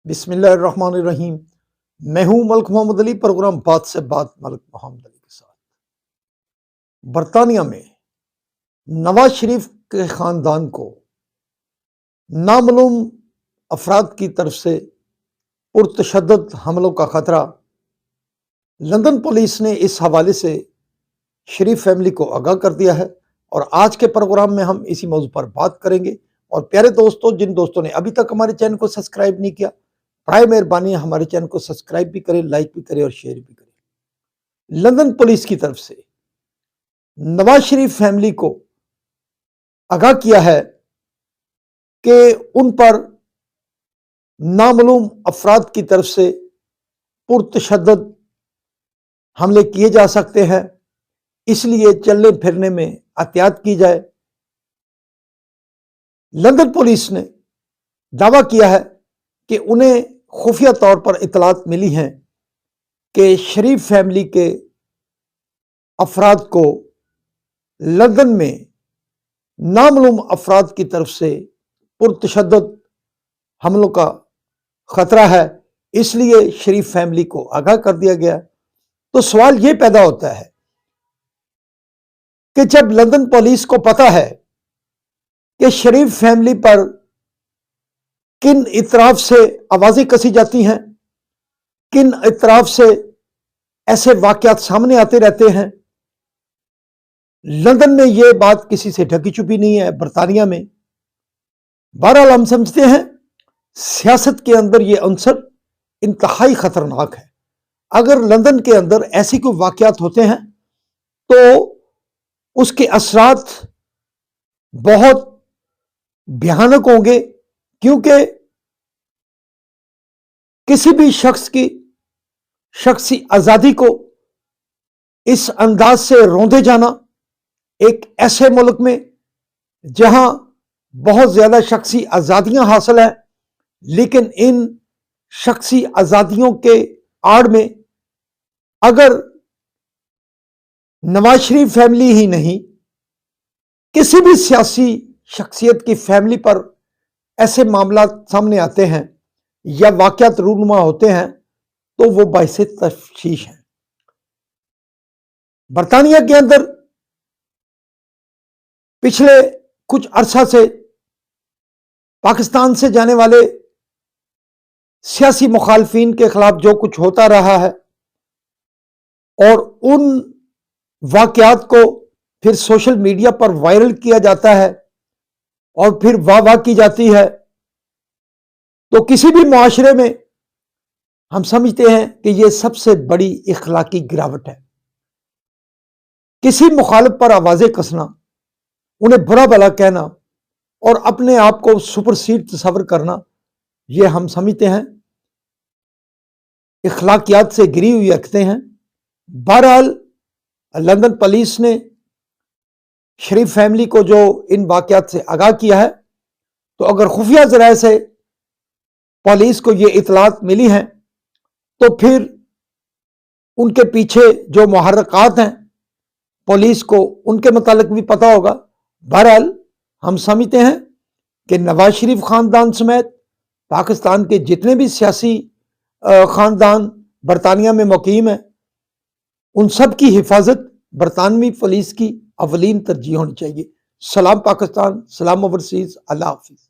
बिस्मिल्लाहिर्रहमानिर्रहीम। मैं हूं मलिक मोहम्मद अली। प्रोग्राम बात से बात मलिक मोहम्मद अली के साथ। बरतानिया में नवाज शरीफ के खानदान को नामालूम अफराद की तरफ से पुरतशद्दुद हमलों का खतरा। लंदन पुलिस ने इस हवाले से शरीफ फैमिली को आगाह कर दिया है और आज के प्रोग्राम में हम इसी मौजू पर बात करेंगे। और प्यारे दोस्तों, जिन दोस्तों ने अभी तक हमारे चैनल को सब्सक्राइब नहीं किया, बड़ी मेहरबानी हमारे चैनल को सब्सक्राइब भी करें, लाइक भी करें और शेयर भी करें। लंदन पुलिस की तरफ से नवाज शरीफ फैमिली को आगाह किया है कि उन पर नामालूम अफराद की तरफ से पुरतशद्दुद हमले किए जा सकते हैं, इसलिए चलने फिरने में एहतियात की जाए। लंदन पुलिस ने दावा किया है कि उन्हें खुफिया तौर पर इतलात मिली हैं कि शरीफ फैमिली के अफराद को लंदन में नामालूम अफराद की तरफ से पुरतशद्दुद हमलों का खतरा है, इसलिए शरीफ फैमिली को आगाह कर दिया गया। तो सवाल यह पैदा होता है कि जब लंदन पुलिस को पता है कि शरीफ फैमिली पर किन इतराफ से आवाजें कसी जाती हैं, किन इतराफ से ऐसे वाकयात सामने आते रहते हैं, लंदन में यह बात किसी से ढकी छुपी नहीं है, बरतानिया में। बहरहाल हम समझते हैं सियासत के अंदर यह अंसर इंतहाई खतरनाक है। अगर लंदन के अंदर ऐसे कोई वाकयात होते हैं तो उसके असरात बहुत भयानक होंगे, क्योंकि किसी भी शख्स की शख्सी आजादी को इस अंदाज से रौंदे जाना, एक ऐसे मुल्क में जहां बहुत ज्यादा शख्सी आजादियां हासिल है, लेकिन इन शख्सी आजादियों के आड़ में अगर नवाज शरीफ फैमिली ही नहीं, किसी भी सियासी शख्सियत की फैमिली पर ऐसे मामला सामने आते हैं या वाकयात रूनुमा होते हैं तो वो बाइसे तफ्शीश है। बरतानिया के अंदर पिछले कुछ अरसा से पाकिस्तान से जाने वाले सियासी मुखालफिन के खिलाफ जो कुछ होता रहा है और उन वाकयात को फिर सोशल मीडिया पर वायरल किया जाता है और फिर वाह की जाती है, तो किसी भी मुआशरे में हम समझते हैं कि यह सबसे बड़ी इखलाकी गिरावट है। किसी मुखालिफ पर आवाजें कसना, उन्हें बुरा भला कहना और अपने आप को सुपरसीड तस्वर करना, यह हम समझते हैं इखलाकियात से गिरी हुई रखते हैं। बहरहाल लंदन पुलिस ने शरीफ फैमिली को जो इन वाकयात से आगाह किया है, तो अगर खुफिया जराए से पुलिस को ये इतलात मिली हैं तो फिर उनके पीछे जो मुहर्रकात हैं पुलिस को उनके मुतालिक भी पता होगा। बहरहाल हम समझते हैं कि नवाज शरीफ खानदान समेत पाकिस्तान के जितने भी सियासी खानदान बरतानिया में मुकीम है, उन सब की हिफाजत बरतानवी पुलिस की अवलीन तरजीह होनी चाहिए। सलाम पाकिस्तान, सलाम ओवरसीज, अल्लाह हाफिज।